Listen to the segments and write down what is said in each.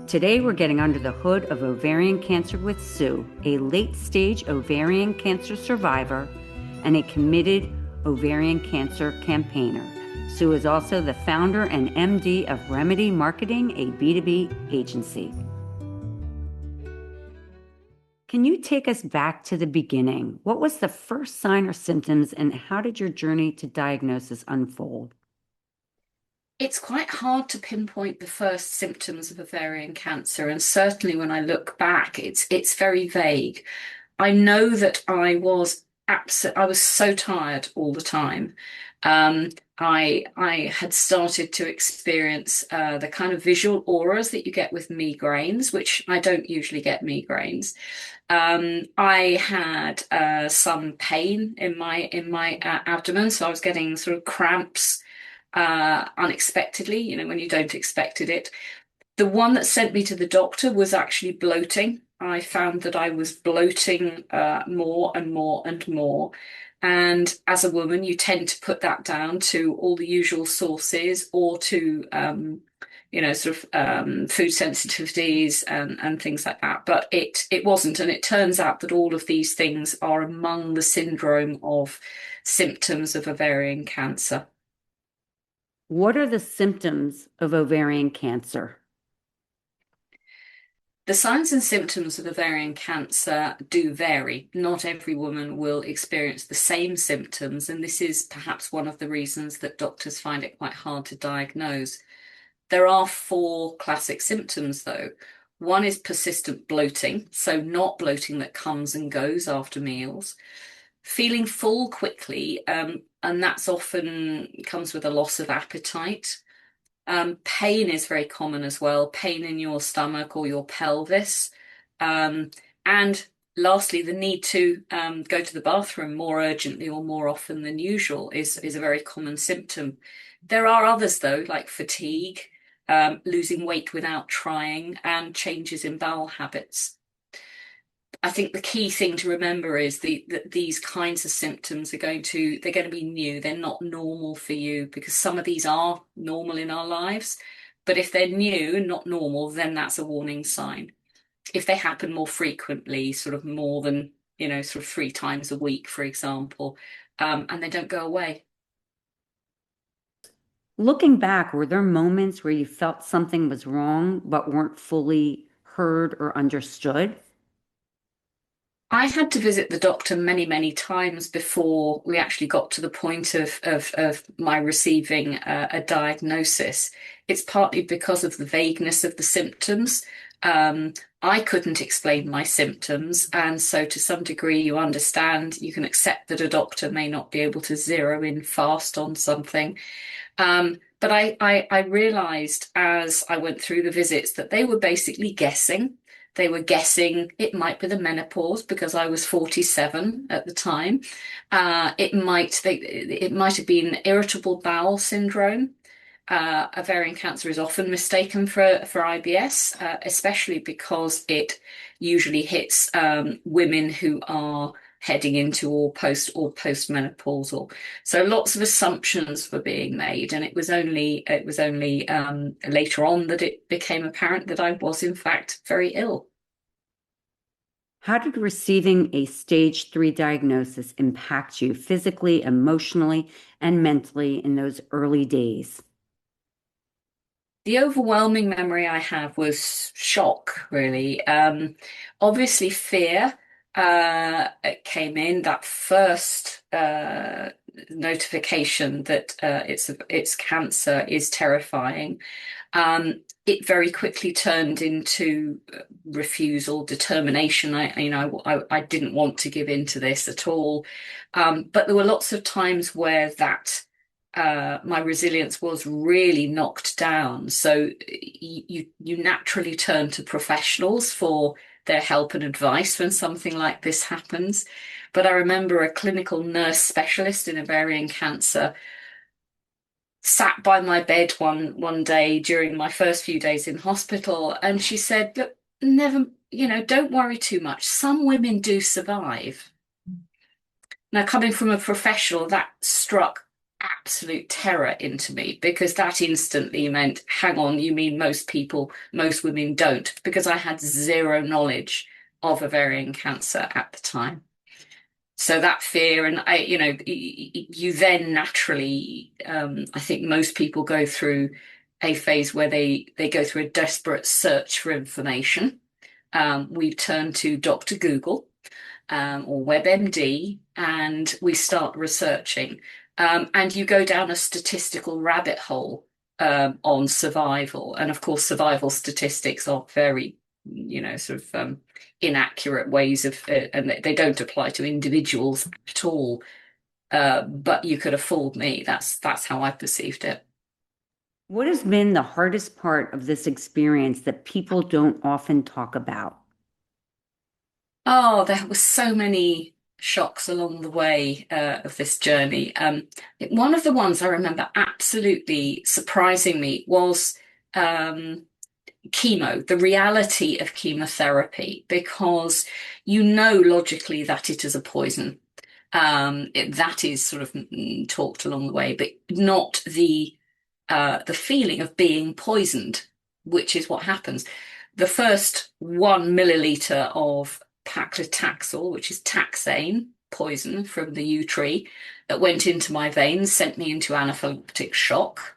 Today we're getting under the hood of ovarian cancer with Sue, a late-stage ovarian cancer survivor and a committed ovarian cancer campaigner. Sue is also the founder and MD of Remedy Marketing, a B2B agency. Can you take us back to the beginning? What was the first sign or symptoms, and how did your journey to diagnosis unfold? It's quite hard to pinpoint the first symptoms of ovarian cancer, and certainly when I look back, it's very vague. I know that I was so tired all the time. I had started to experience the kind of visual auras that you get with migraines, which I don't usually get migraines. I had some pain in my abdomen, so I was getting sort of cramps unexpectedly, when you don't expected it. The one that sent me to the doctor was actually bloating. I found that I was bloating more and more and more. And as a woman, you tend to put that down to all the usual sources or to, food sensitivities and things like that. But it wasn't. And it turns out that all of these things are among the syndrome of symptoms of ovarian cancer. What are the symptoms of ovarian cancer? The signs and symptoms of ovarian cancer do vary. Not every woman will experience the same symptoms, and this is perhaps one of the reasons that doctors find it quite hard to diagnose. There are four classic symptoms, though. One is persistent bloating, so not bloating that comes and goes after meals. Feeling full quickly, and that's often comes with a loss of appetite. Pain is very common as well, pain in your stomach or your pelvis. And lastly, the need to go to the bathroom more urgently or more often than usual is a very common symptom. There are others, though, like fatigue, losing weight without trying, and changes in bowel habits. I think the key thing to remember is that these kinds of symptoms they're going to be new. They're not normal for you because some of these are normal in our lives. But if they're new and not normal, then that's a warning sign. If they happen more frequently, sort of more than, sort of 3 times a week, for example, and they don't go away. Looking back, were there moments where you felt something was wrong but weren't fully heard or understood? I had to visit the doctor many, many times before we actually got to the point of my receiving a diagnosis. It's partly because of the vagueness of the symptoms. I couldn't explain my symptoms, and so to some degree, you can accept that a doctor may not be able to zero in fast on something. But I realized as I went through the visits that they were basically guessing. They were guessing it might be the menopause because I was 47 at the time. It might have been irritable bowel syndrome. Ovarian cancer is often mistaken for IBS, especially because it usually hits women who are heading into or postmenopausal. So lots of assumptions were being made, and it was only later on that it became apparent that I was in fact very ill. How did receiving a stage 3 diagnosis impact you physically, emotionally, and mentally in those early days? The overwhelming memory I have was shock, really. Obviously, fear came in. That first notification that it's cancer is terrifying. It very quickly turned into refusal, determination. I didn't want to give in to this at all. But there were lots of times where that my resilience was really knocked down. So you naturally turn to professionals for their help and advice when something like this happens. But I remember a clinical nurse specialist in ovarian cancer sat by my bed one day during my first few days in hospital, and she said, "Look, never, don't worry too much. Some women do survive." Now, coming from a professional, that struck absolute terror into me because that instantly meant, hang on, you mean most people, most women don't? Because I had zero knowledge of ovarian cancer at the time. So that fear, and you then naturally, I think most people go through a phase where they go through a desperate search for information. We turn to Dr. Google or WebMD, and we start researching. And you go down a statistical rabbit hole on survival. And of course, survival statistics are very, sort of inaccurate ways of, and they don't apply to individuals at all. But you could have fooled me. That's how I perceived it. What has been the hardest part of this experience that people don't often talk about? Oh, there were so many shocks along the way of this journey. One of the ones I remember absolutely surprising me was chemo, the reality of chemotherapy, because you know logically that it is a poison. That is sort of talked along the way, but not the feeling of being poisoned, which is what happens. The first 1 milliliter of paclitaxel, which is taxane poison from the yew tree, that went into my veins, sent me into anaphylactic shock.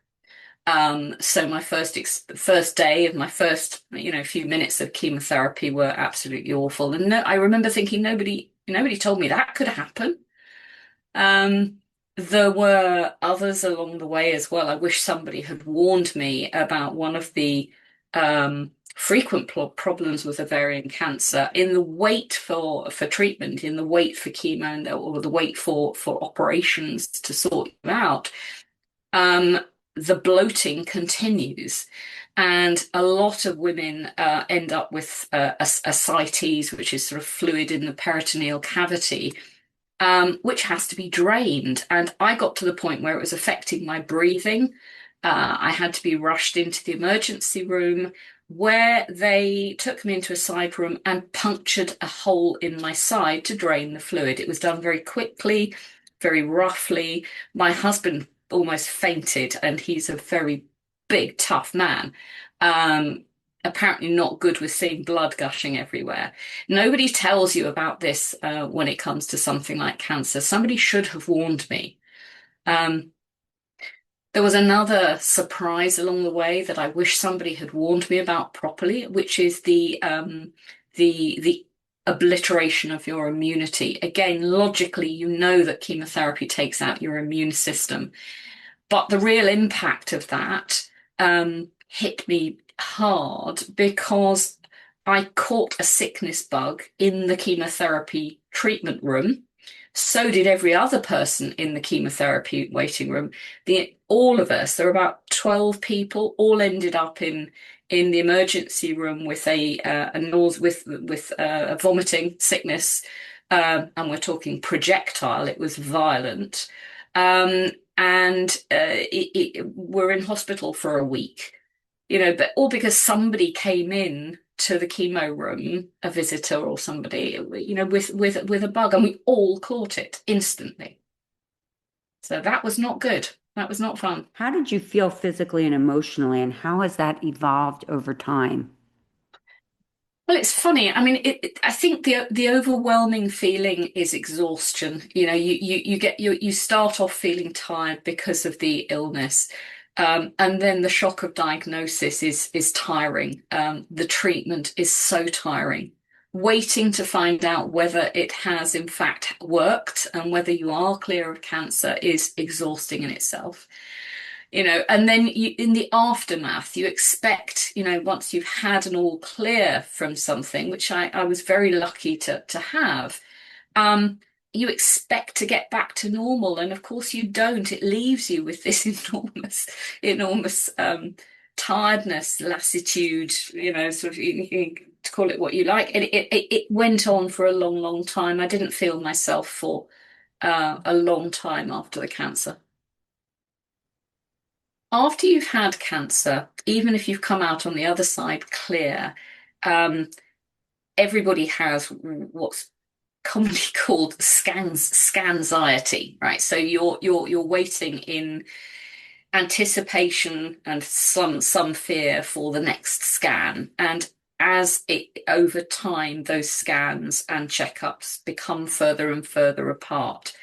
So my first day of my first, few minutes of chemotherapy were absolutely awful. And no, I remember thinking nobody told me that could happen. Um, there were others along the way as well. I wish somebody had warned me about one of the frequent problems with ovarian cancer in the wait for treatment, in the wait for chemo, or the wait for operations to sort you out. Um, the bloating continues. And a lot of women end up with ascites, which is sort of fluid in the peritoneal cavity, which has to be drained. And I got to the point where it was affecting my breathing. I had to be rushed into the emergency room where they took me into a side room and punctured a hole in my side to drain the fluid. It was done very quickly, very roughly. My husband almost fainted, and he's a very big, tough man. Um, Apparently not good with seeing blood gushing everywhere. Nobody tells you about this when it comes to something like cancer. Somebody should have warned me. Um, there was another surprise along the way that I wish somebody had warned me about properly, which is the obliteration of your immunity. Again, logically, you know that chemotherapy takes out your immune system, but the real impact of that hit me hard because I caught a sickness bug in the chemotherapy treatment room. So did every other person in the chemotherapy waiting room. All of us, there were about 12 people, all ended up in the emergency room with a nose with a vomiting sickness, and we're talking projectile. It was violent, and we're in hospital for a week. But all because somebody came in to the chemo room, a visitor or somebody, with a bug, and we all caught it instantly. So that was not good. That was not fun. How did you feel physically and emotionally, and how has that evolved over time? Well, it's funny. I mean, I think the overwhelming feeling is exhaustion. You start off feeling tired because of the illness, and then the shock of diagnosis is tiring. The treatment is so tiring. Waiting to find out whether it has in fact worked and whether you are clear of cancer is exhausting in itself. And then in the aftermath, you expect, once you've had an all clear from something, which I was very lucky to have, um, you expect to get back to normal. And of course you don't. It leaves you with this enormous tiredness, lassitude, sort of, to call it what you like. And it went on for a long, long time. I didn't feel myself for a long time after the cancer. After you've had cancer, even if you've come out on the other side clear, um, everybody has what's commonly called scanxiety, right? So you're waiting in anticipation and some fear for the next scan. And as it over time, those scans and checkups become further and further apart.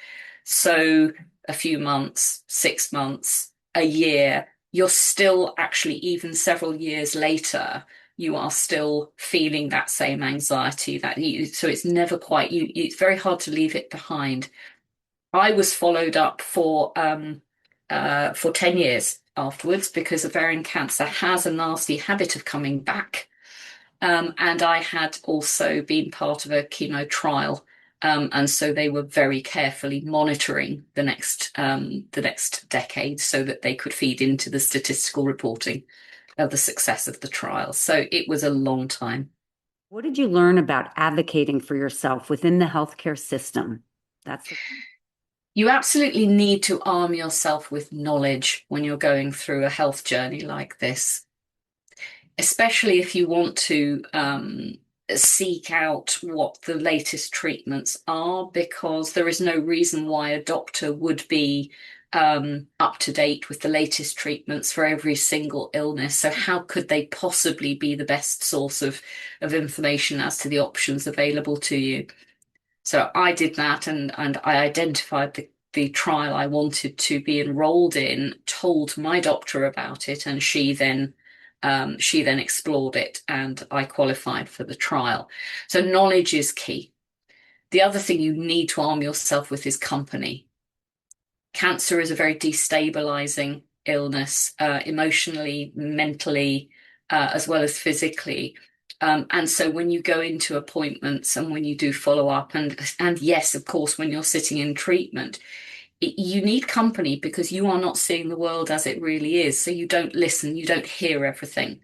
So a few months, 6 months, a year, you're still actually, even several years later, you are still feeling that same anxiety so it's never quite it's very hard to leave it behind. I was followed up for 10 years afterwards because ovarian cancer has a nasty habit of coming back. And I had also been part of a chemo trial. And so they were very carefully monitoring the next decade so that they could feed into the statistical reporting of the success of the trial. So it was a long time. What did you learn about advocating for yourself within the healthcare system? That's You absolutely need to arm yourself with knowledge when you're going through a health journey like this, especially if you want to seek out what the latest treatments are, because there is no reason why a doctor would be up to date with the latest treatments for every single illness. So how could they possibly be the best source of information as to the options available to you? So I did that, and I identified the trial I wanted to be enrolled in, told my doctor about it, and she then explored it, and I qualified for the trial. So knowledge is key. The other thing you need to arm yourself with is company. Cancer is a very destabilizing illness, emotionally, mentally, as well as physically. And so when you go into appointments and when you do follow up, and yes, of course, when you're sitting in treatment, you need company because you are not seeing the world as it really is. So you don't listen, you don't hear everything.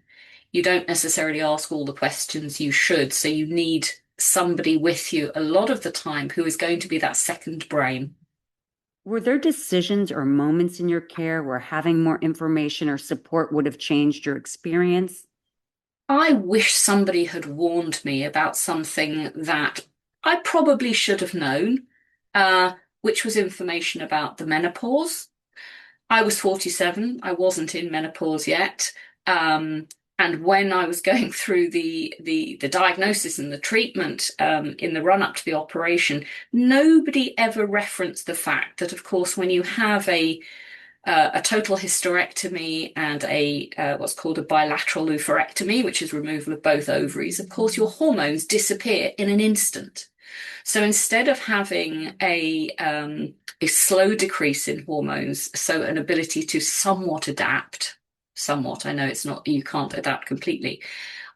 You don't necessarily ask all the questions you should. So you need somebody with you a lot of the time who is going to be that second brain. Were there decisions or moments in your care where having more information or support would have changed your experience? I wish somebody had warned me about something that I probably should have known, which was information about the menopause. I was 47. I wasn't in menopause yet. And when I was going through the diagnosis and the treatment in the run up to the operation, nobody ever referenced the fact that, of course, when you have a total hysterectomy and a what's called a bilateral oophorectomy, which is removal of both ovaries, of course, your hormones disappear in an instant. So instead of having a slow decrease in hormones, so an ability to somewhat adapt, somewhat, I know it's not, you can't adapt completely.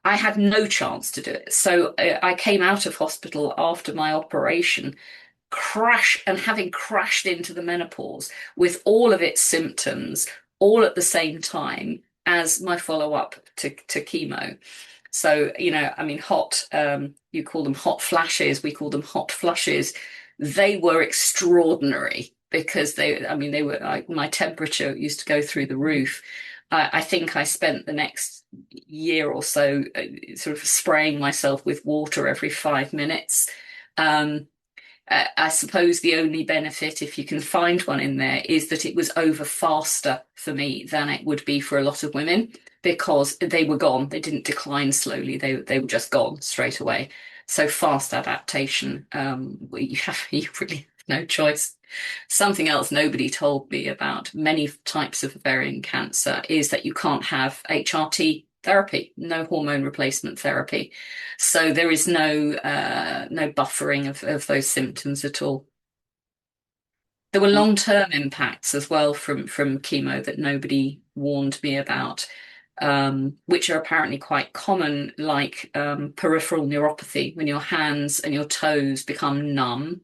I had no chance to do it. So I came out of hospital after my operation, having crashed into the menopause with all of its symptoms, all at the same time as my follow-up to chemo. So, I mean, you call them hot flashes, we call them hot flushes. They were extraordinary because they were like, my temperature used to go through the roof. I think I spent the next year or so sort of spraying myself with water every 5 minutes. Um, I suppose the only benefit, if you can find one in there, is that it was over faster for me than it would be for a lot of women because they were gone. They didn't decline slowly. They were just gone straight away. So fast adaptation. You really have no choice. Something else nobody told me about many types of ovarian cancer is that you can't have HRT therapy, no hormone replacement therapy. So there is no buffering of those symptoms at all. There were long-term impacts as well from chemo that nobody warned me about, which are apparently quite common, like peripheral neuropathy, when your hands and your toes become numb.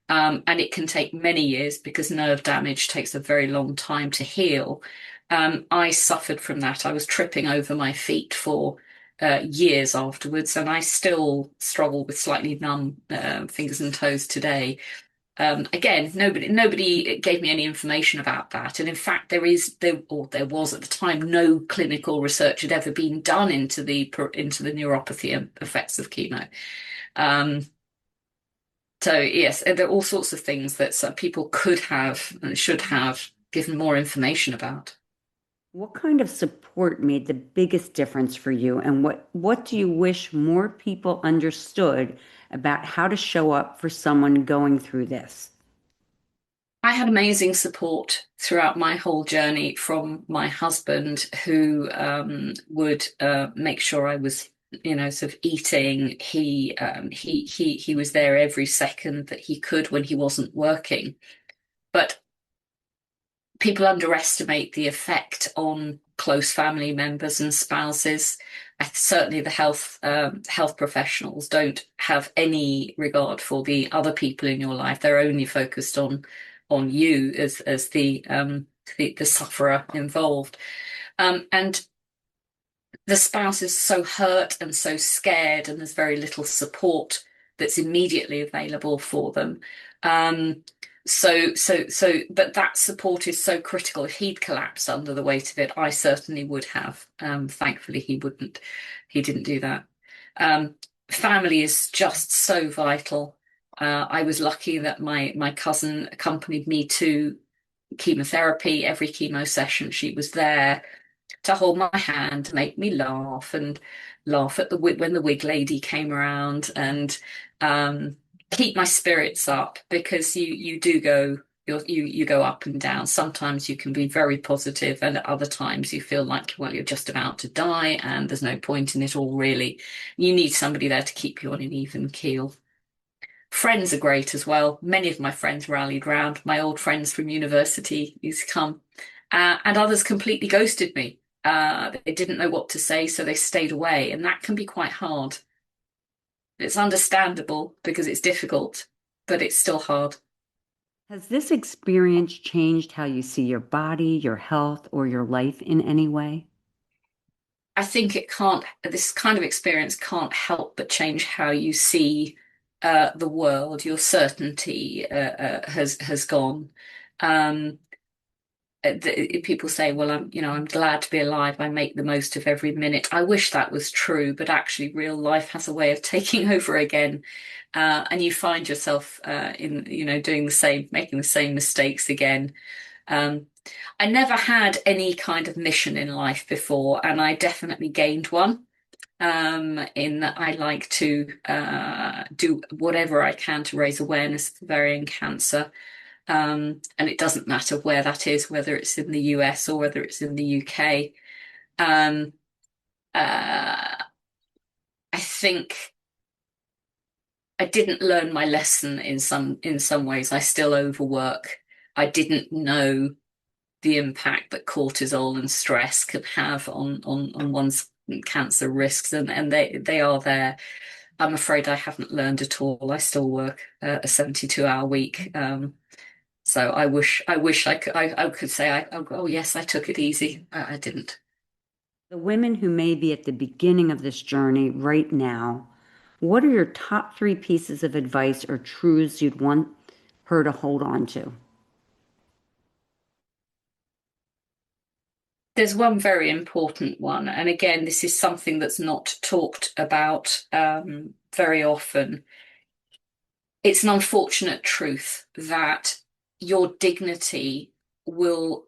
And it can take many years because nerve damage takes a very long time to heal. I suffered from that. I was tripping over my feet for years afterwards, and I still struggle with slightly numb fingers and toes today. Again, nobody gave me any information about that, and in fact, there was at the time no clinical research had ever been done into the neuropathy effects of chemo. Um, So yes, there are all sorts of things that some people could have and should have given more information about. What kind of support made the biggest difference for you, and what do you wish more people understood about how to show up for someone going through this? I had amazing support throughout my whole journey from my husband, who would make sure I was, sort of eating. He was there every second that he could when he wasn't working. But people underestimate the effect on close family members and spouses. Certainly, the health professionals don't have any regard for the other people in your life. They're only focused on you as the sufferer involved. And the spouse is so hurt and so scared, and there's very little support that's immediately available for them. Um, but that support is so critical. If he'd collapsed under the weight of it, I certainly would have. Thankfully, he wouldn't. He didn't do that. Um, Family is just so vital. I was lucky that my cousin accompanied me to chemotherapy. Every chemo session, she was there to hold my hand, to make me laugh, and laugh at the when the wig lady came around, and um, keep my spirits up, because you do go you go up and down. Sometimes you can be very positive, and at other times you feel like, well, you're just about to die, and there's no point in it all, really. You need somebody there to keep you on an even keel. Friends are great as well. Many of my friends rallied round. My old friends from university used to come, and others completely ghosted me. They didn't know what to say, so they stayed away, and that can be quite hard. It's understandable because it's difficult, but it's still hard. Has this experience changed how you see your body, your health, or your life in any way? I think this kind of experience can't help but change how you see the world. Your certainty has gone. Um, People say, well, I'm glad to be alive. I make the most of every minute. I wish that was true, but actually real life has a way of taking over again. And you find yourself, doing the same, making the same mistakes again. Um, I never had any kind of mission in life before, and I definitely gained one. In that I like to do whatever I can to raise awareness of ovarian cancer. And it doesn't matter where that is, whether it's in the US or whether it's in the UK. Um, uh, I think I didn't learn my lesson in some ways. I still overwork. I didn't know the impact that cortisol and stress can have on one's cancer risks, and they are there. I'm afraid I haven't learned at all. I still work a 72-hour week. So I wish I could say oh yes, I took it easy. I didn't. The women who may be at the beginning of this journey right now, what are your top three pieces of advice or truths you'd want her to hold on to? There's one very important one, and again, this is something that's not talked about very often. It's an unfortunate truth that your dignity will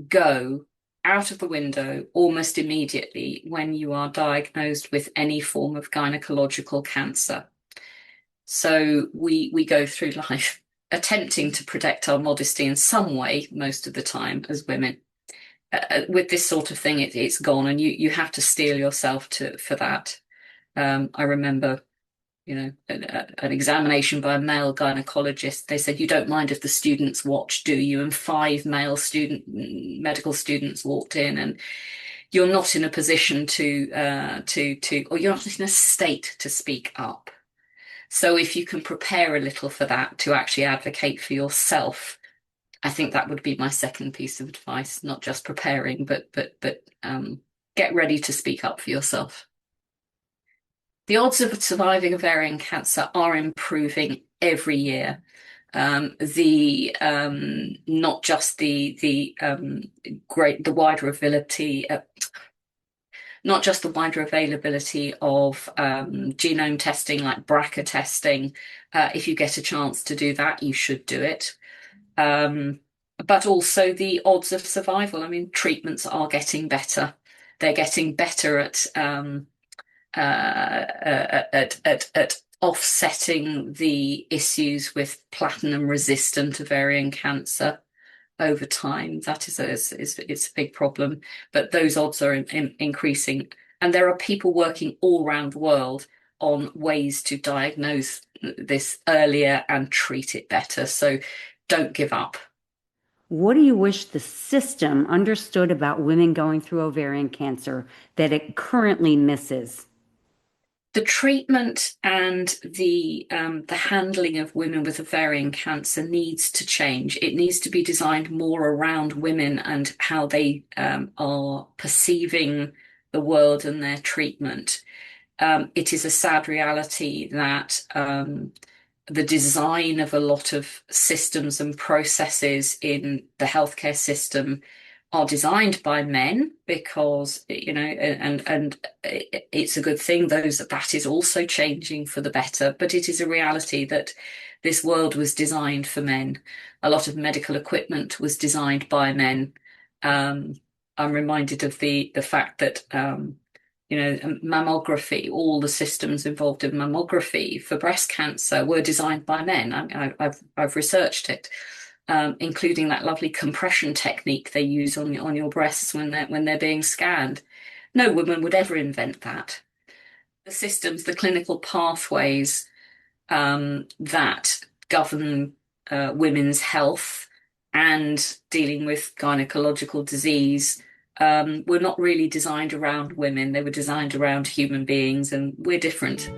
go out of the window almost immediately when you are diagnosed with any form of gynecological cancer. So we go through life attempting to protect our modesty in some way most of the time as women. With this sort of thing, it's gone, and you have to steel yourself to for that. I remember, an examination by a male gynecologist. They said, "You don't mind if the students watch, do you?" And five male medical students walked in, and you're not in a position or you're not in a state to speak up. So if you can prepare a little for that, to actually advocate for yourself, I think that would be my second piece of advice. Not just preparing, but get ready to speak up for yourself. The odds of surviving ovarian cancer are improving every year. The Not just the wider ability, not just the wider availability of genome testing like BRCA testing. If you get a chance to do that, you should do it. But also the odds of survival. I mean, treatments are getting better. They're getting better at offsetting the issues with platinum-resistant ovarian cancer over time. That it's a big problem, but those odds are increasing, and there are people working all around the world on ways to diagnose this earlier and treat it better. So don't give up. What do you wish the system understood about women going through ovarian cancer that it currently misses? The treatment and the handling of women with ovarian cancer needs to change. It needs to be designed more around women and how they are perceiving the world and their treatment. It is a sad reality that the design of a lot of systems and processes in the healthcare system are designed by men because, and it's a good thing that is also changing for the better, but it is a reality that this world was designed for men. A lot of medical equipment was designed by men. I'm reminded of the fact that mammography, all the systems involved in mammography for breast cancer were designed by men. I've researched it, including that lovely compression technique they use on your breasts when they're being scanned. No woman would ever invent that. The systems, the clinical pathways that govern women's health and dealing with gynecological disease were not really designed around women. They were designed around human beings, and we're different.